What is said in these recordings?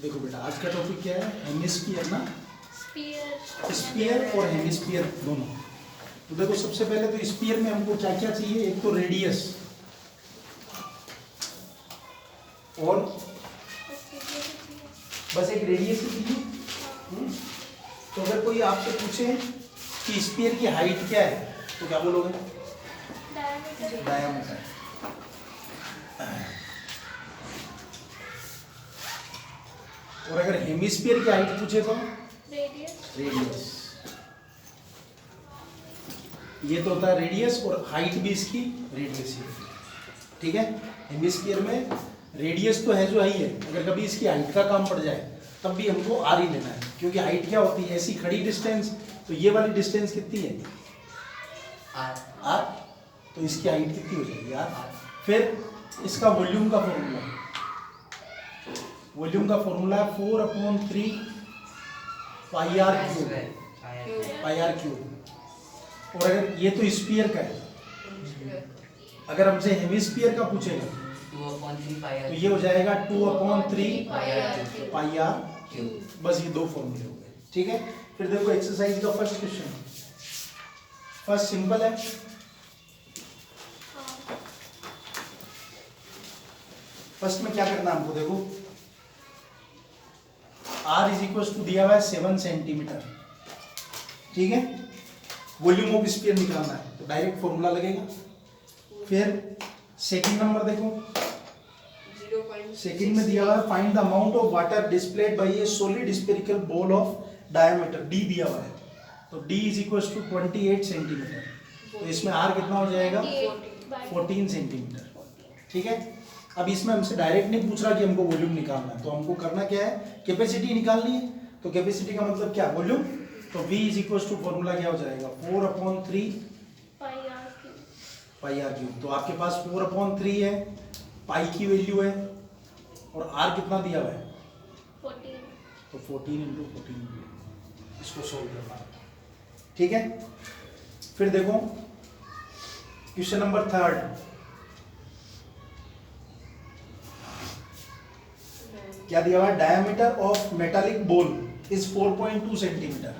देखो बेटा आज का टॉपिक क्या है, हेमिस्फीयर ना, स्पीयर और हेमिस्फीयर दोनों। तो देखो सबसे पहले तो स्फीयर में हमको क्या क्या चाहिए, एक तो रेडियस और बस एक रेडियस ही चाहिए। तो अगर कोई आपसे पूछे कि स्फीयर की हाइट क्या है तो क्या बोलोगे? डायमीटर। और अगर हेमिस्फीयर की हाइट पूछे तो रेडियस। ये तो होता है रेडियस और हाइट भी इसकी रेडियस ही होती है। ठीक है, हेमिस्फीयर में रेडियस तो है जो ही है, अगर कभी इसकी हाइट का काम पड़ जाए तब भी हमको आर ही लेना है, क्योंकि हाइट क्या होती है, ऐसी खड़ी डिस्टेंस, तो ये वाली डिस्टेंस कितनी है आर, तो इसकी हाइट कितनी हो जाएगी आर। फिर इसका वॉल्यूम का फॉर्मूला, वॉल्यूम का फॉर्मूला है 4/3 पाई आर क्यूब। और अगर ये तो स्फीयर का है, अगर हमसे हेमिस्फीयर का पूछेगा तो ये हो जाएगा 2/3 पाई आर क्यूब। बस ये दो फॉर्मूले हो गए। ठीक है, फिर देखो एक्सरसाइज का फर्स्ट क्वेश्चन, फर्स्ट सिंपल है। फर्स्ट में क्या करना है हमको, देखो R इज इक्वल टू दिया हुआ है 7 सेंटीमीटर। ठीक है, वॉल्यूम ऑफ स्फीयर निकालना है तो डायरेक्ट फॉर्मूला लगेगा। फिर सेकंड नंबर देखो, सेकंड में दिया हुआ है find the amount of water displaced by a solid spherical ball of diameter D दिया हुआ है, तो D is equal to 28 centimetre. तो इसमें R कितना हो जाएगा 14 सेंटीमीटर। ठीक है, अब इसमें हमसे डायरेक्ट नहीं पूछ रहा कि हमको वॉल्यूम निकालना है, तो हमको करना क्या है, कैपेसिटी निकालनी है। तो कैपेसिटी का मतलब क्या, वॉल्यूम। तो V is equal to formula क्या हो जाएगा 4/3 पाई आर क्यूब। तो आपके पास 4/3 है, पाई की वैल्यू है और R कितना दिया हुआ है 14। तो 14 × 14 इसको सोल्व करना है। ठीक है, फिर देखो क्वेश्चन नंबर थर्ड, क्या दिया हुआ है, diameter of metallic ball is 4.2 centimetre.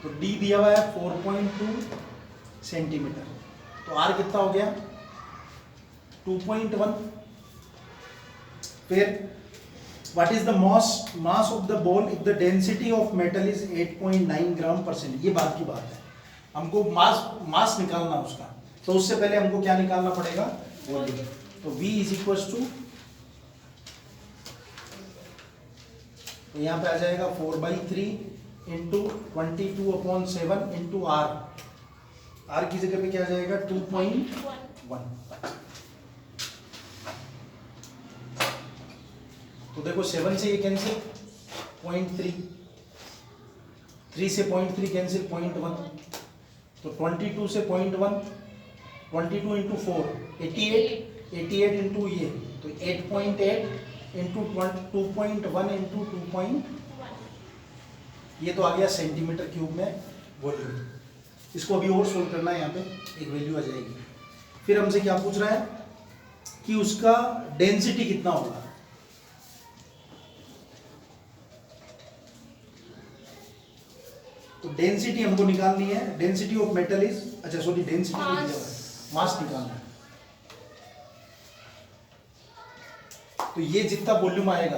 तो D दिया हुआ है 4.2 सेंटीमीटर, तो R कितना हो गया 2.1। फिर what is the mass of the ball if the density of metal is 8.9 ग्राम पर सेंटीमीटर। ये बात की बात है, हमको मास निकालना उसका, तो उससे पहले हमको क्या निकालना पड़ेगा, वॉल्यूम। तो V इज इक्वल टू, तो यहाँ पे आ जाएगा 4/3 × 22/7 × R की जगह पे क्या आ जाएगा 2.1। तो देखो 7 से ये कैंसिल 0.3, 3 से 0.3 कैंसिल 0.1, तो 22 से 0.1, 22 × 4 88 इंटू ये, तो 8.8 इंटू 2.1 इंटू 2.1, ये तो आ गया सेंटीमीटर क्यूब में वॉल्यूम। इसको अभी और सोल्व करना है, यहाँ पे एक वैल्यू आ जाएगी। फिर हमसे क्या पूछ रहा है कि उसका डेंसिटी कितना होगा। तो डेंसिटी हमको निकालनी है, डेंसिटी ऑफ मेटल इज, अच्छा सॉरी डेंसिटी मास निकालना है। तो ये जितना वॉल्यूम आएगा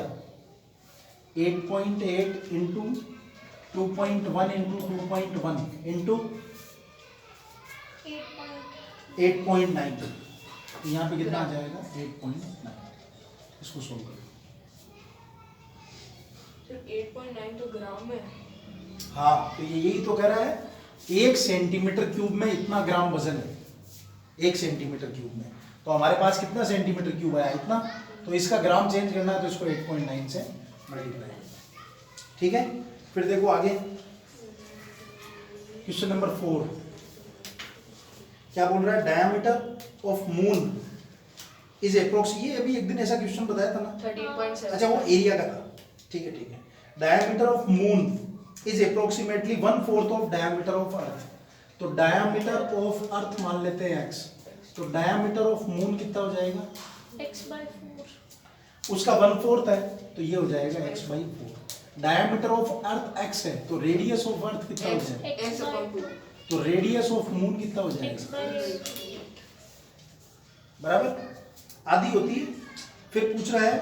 8.8 इंटू 2.1 इंटू 2.1 इंटू 8.9, तो यहाँ पे कितना आ जाएगा 8.9। इसको सोल्व करो। 8.9 तो ग्राम में। हाँ, तो ये यही तो कह रहा है, 1 सेंटीमीटर क्यूब में इतना ग्राम वजन है, 1 सेंटीमीटर क्यूब में। तो हमारे पास कितना सेंटीमीटर क्यूब आया, इतना। तो इसका ग्राम चेंज करना है तो इसको 8.9 से मल्टीप्लाई। ठीक है, फिर देखो आगे क्वेश्चन नंबर 4, क्या बोल रहा है, diameter of moon is approx, ये अभी एक दिन ऐसा क्वेश्चन बताया था ना 13.7। अच्छा वो एरिया का था। ठीक है, diameter of moon is approximately 1/4 of diameter of earth. तो डायमीटर ऑफ अर्थ मान लेते हैं x, तो डायमीटर ऑफ मून कितना हो जाएगा x/4। उसका 1/4 है तो ये हो जाएगा x/4। Diameter of earth x है तो रेडियस ऑफ अर्थ कितना हो जाएगा, X by 2. तो रेडियस ऑफ मून कितना हो X जाएगा, by 8. बराबर आधी होती है। फिर पूछ रहा है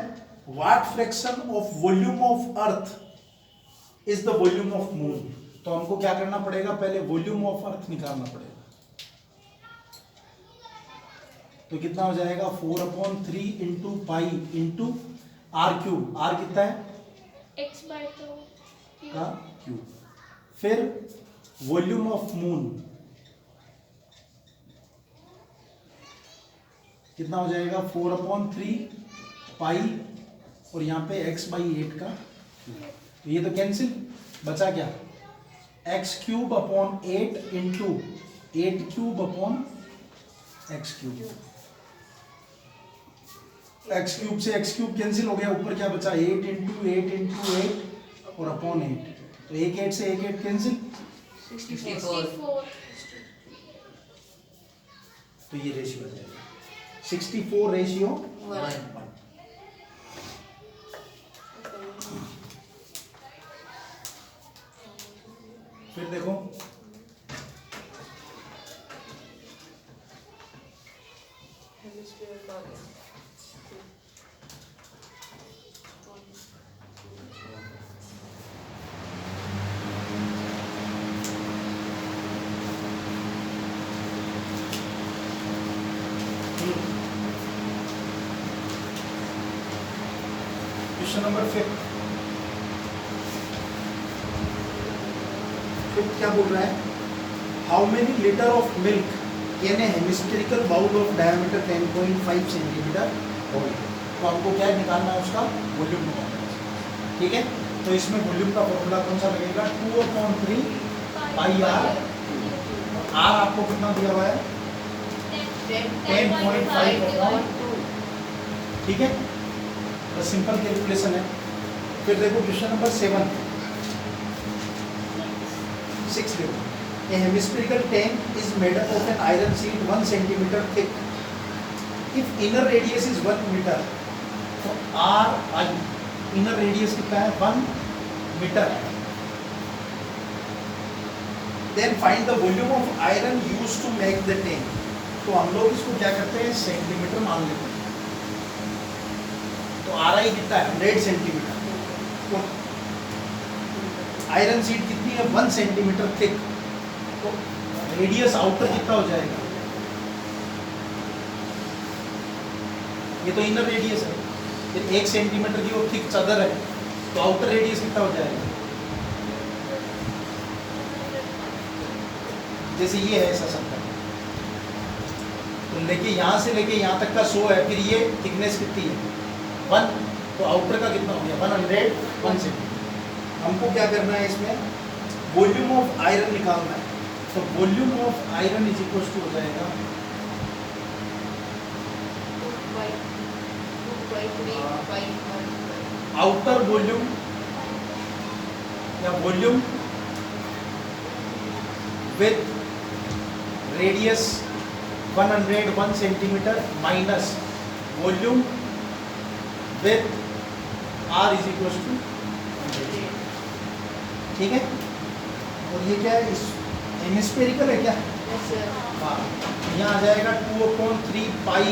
what fraction of volume of earth is the volume of moon, तो हमको क्या करना पड़ेगा, पहले वॉल्यूम ऑफ अर्थ निकालना पड़ेगा। तो कितना हो जाएगा 4/3 into pi into r cube, r कितना है X by 2. का क्यूब। फिर वॉल्यूम ऑफ मून कितना हो जाएगा 4/3 पाई और यहाँ पे x/8 का क्यूब। तो ये तो कैंसिल, बचा क्या x³/8 इंटू 8³/x³। x³ से x³ कैंसिल हो गया, ऊपर क्या बचा 8 इंटू 8 इंटू 8 और अपॉन 8। तो 1 8 से 1 8 कैंसिल, 64. तो ये रेशियो आ जाएगा 64:1। फिर देखो हेमिस्फीयर का आ गया। क्वेश्चन नंबर 5 क्या बोल रहा है, how many litre of milk can a hemispherical bowl of diameter 10.5 centimetre hold. तो हमको क्या निकालना है, उसका वॉल्यूम निकालना है, ठीक है। तो इसमें वॉल्यूम का फॉर्मूला कौन सा लगेगा 2/3 पाई आर, आर आपको कितना दिया हुआ है 10.5/2, ठीक है। तो सिंपल कैलकुलेशन है। फिर देखो क्वेश्चन नंबर 7 6 देखो, a hemispherical tank is made up of an iron sheet 1 centimeter thick. If inner radius is 1 meter, तो RI inner radius कितना है 1 meter. Then find the volume of iron used to make the tank. तो हम लोग इसको क्या करते हैं सेंटीमीटर मान लेते हैं। तो RI कितना है 100 सेंटीमीटर। तो आयरन शीट कितनी है 1 सेंटीमीटर थिक, तो रेडियस आउटर कितना हो जाएगा, ये तो इनर रेडियस है। फिर 1 सेंटीमीटर की वो थिक चादर है तो आउटर रेडियस कितना हो जाएगा, जैसे ये है ऐसा सबका, तो लेके यहाँ से लेके यहाँ तक का 100 है, फिर ये थिकनेस कितनी है 1, तो आउटर का कितना हो गया 101 सेंटीमीटर। हमको क्या करना है इसमें वॉल्यूम ऑफ आयरन निकालना है। तो volume of iron is equal to हो जाएगा 2/3 आउटर वॉल्यूम या volume with radius 101 centimetre minus volume with R is equal to, ठीक है। और ये क्या है, इस हेमिस्फेरिकल है क्या, हाँ, यहाँ आ जाएगा 2/3 पाई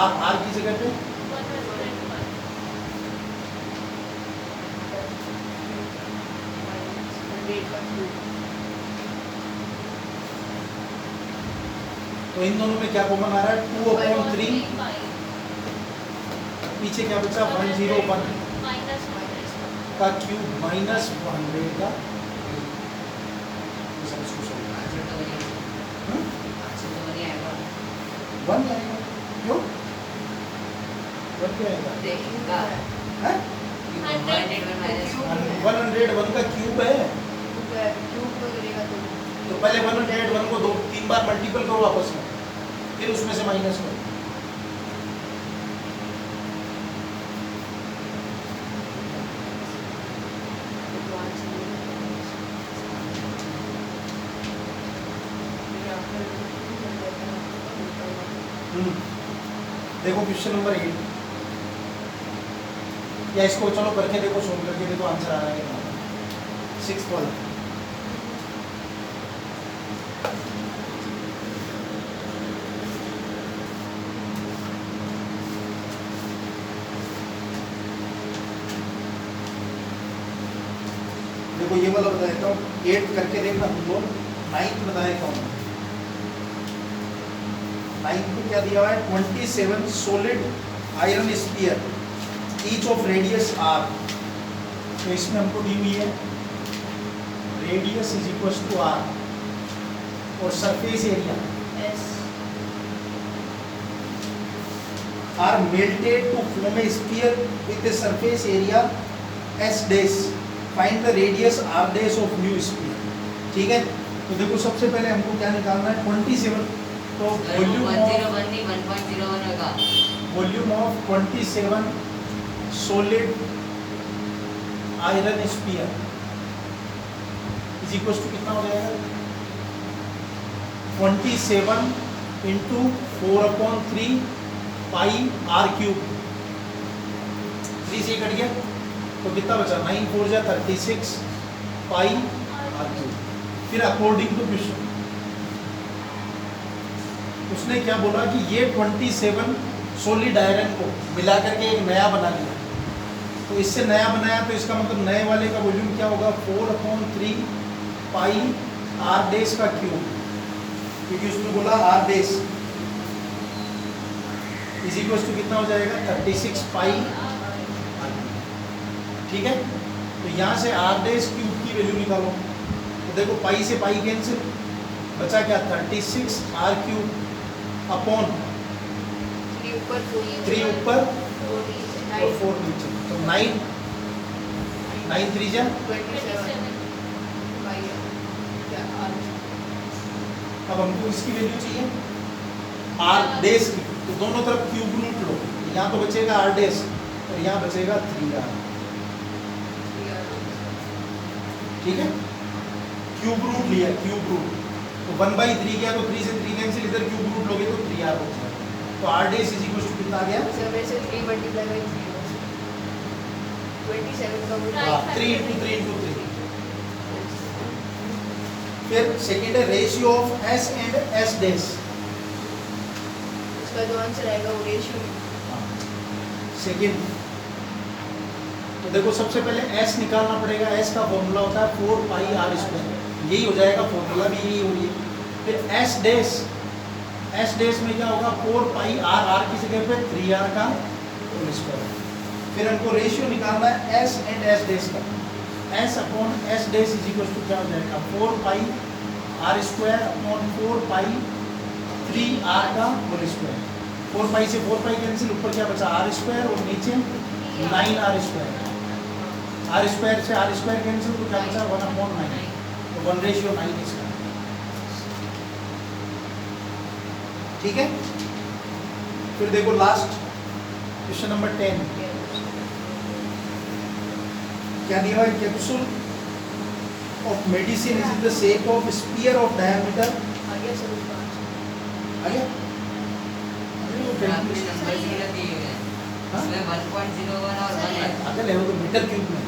आर, आर की जगह पे 100/2। तो इन दोनों में क्या कॉमन आ रहा है 2/3, पीछे क्या बचा 101 का क्यूब माइनस 100 का, वन आएगा, क्यों 1 क्या आएगा, हैं 101 का क्यूब है, तो पहले 101 को 2-3 बार मल्टीपल करो आपस में, फिर उसमें से माइनस करो। देखो क्वेश्चन नंबर 8 या इसको चलो करके देखो, सोल्व करके देखो, आंसर आ रहा है क्या? 6th वाला। देखो ये वाला बता देता हूँ, 8 करके देखना तुम लोग। 9th बताएगा हूँ। 9th को क्या दिया हुआ है? 27 solid iron sphere, each of radius r। तो इसमें हमको दी हुई है radius is equal to r और surface area S are melted to form a sphere with a surface area s dash. Find the radius r dash of new sphere. ठीक है, तो देखो सबसे पहले हमको क्या निकालना है? 27। तो volume of 27 solid iron sphere is equal to कितना हो जाएगा? 27 इंटू 4/3 पाई r क्यूब। 3 से कट गया तो कितना बचा? 9 4 जा 36 पाई r क्यूब। फिर अकॉर्डिंग टू क्वेश्चन उसने क्या बोला कि ये 27 सॉलिड आयरन को मिला करके एक नया बना लिया। तो इससे नया बनाया तो इसका मतलब नए वाले का वॉल्यूम क्या होगा? 4/3 पाई r डेश का क्यूब, क्योंकि उसने बोला r dash is equal to कितना हो जाएगा? 36 पाई r। ठीक है, तो यहाँ से r डेश क्यूब की वैल्यू निकालो। तो देखो पाई से पाई कैंसिल, बचा क्या? 36 r क्यूब अपॉन 3 ऊपर 3 ऊपर 4 और 4 नीचे, तो 9 9 3 जा 27 by क्या R अब हमको इसकी वैल्यू चाहिए r डेश की। तो दोनों तरफ क्यूब रूट लो, यहाँ तो बचेगा r डेश और यहाँ बचेगा 3r। ठीक है, क्यूब रूट लिया, क्यूब रूट तो 1/3 गया तो 3 से 3 कैंसिल, इधर क्यूब रूट लोगे तो 3r हो जाएगा। तो r dash is equal to कितना आ गया? 7 से 3 मल्टीप्लाई बाय 3 27 का वही। हाँ, 3 × 3 × 3। फिर सेकेंड है ratio of s and s dash. इसका जो आंसर आएगा वो रेशियो सेकेंड तो देखो सबसे पहले s निकालना पड़ेगा। s का फॉर्मूला होता है 4 पाई r स्क्वायर, यही हो जाएगा, फॉर्मूला भी यही हो रही है। फिर s डेश में क्या होगा? 4 पाई r की जगह पे 3r का होल स्क्वायर। फिर हमको रेशियो निकालना है s एंड s डेश का। s upon s dash is equal to क्या हो जाएगा? 4 pi r square upon 4 pi 3r का होल स्क्वायर। 4 पाई से 4 पाई कैंसिल, ऊपर क्या बचा? r स्क्वायर और नीचे 9r स्क्वायर। r स्क्वायर से r स्क्वायर कैंसिल तो क्या बचा? 1/9। तो 1:9 इसका। ठीक है, फिर देखो लास्ट क्वेश्चन नंबर 10 क्या दिया है? Capsule of medicine is in the shape of sphere of diameter. आ गया सर उसका आंसर। आ गया? अगर ले तो मीटर क्यूब में,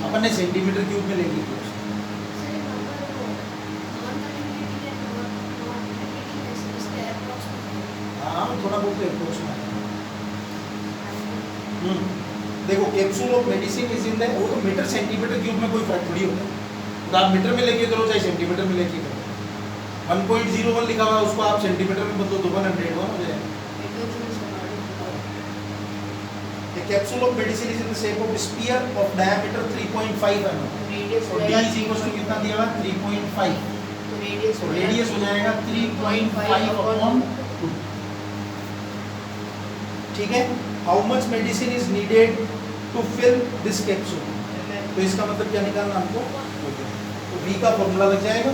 अपन ने सेंटीमीटर क्यूब में ले ली। हाँ, थोड़ा बहुत अप्रोच में। देखो capsule of medicine is in the, वो तो मीटर सेंटीमीटर क्यूब में कोई फर्क थोड़ी होता है। तो आप मीटर में लेके चलो चाहे सेंटीमीटर में लेके चलो। 1.01 लिखा हुआ है, उसको आप सेंटीमीटर में बदलो तो 100 हो जाएगा। The capsule of medicine is in the shape of sphere of diameter 3.5 mm. Radius तो d is equal to कितना दिया हुआ है? 3.5। तो रेडियस तो रेडियस हो जाएगा 3.5 अपॉन 2। ठीक है, how much medicine is needed to fill this capsule? तो इसका मतलब क्या निकालना हमको? तो v का फॉर्मूला लग जाएगा,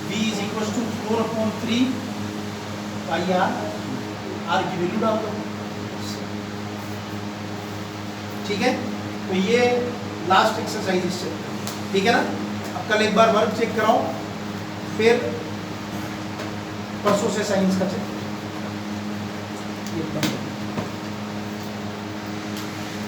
v is equal to 4/3 pi r। r की वैल्यू डाल दो। ठीक है, तो ये लास्ट एक्सरसाइज इससे। ठीक है ना, अब कल एक बार वर्क चेक कराओ, फिर परसों से साइंस का चेक।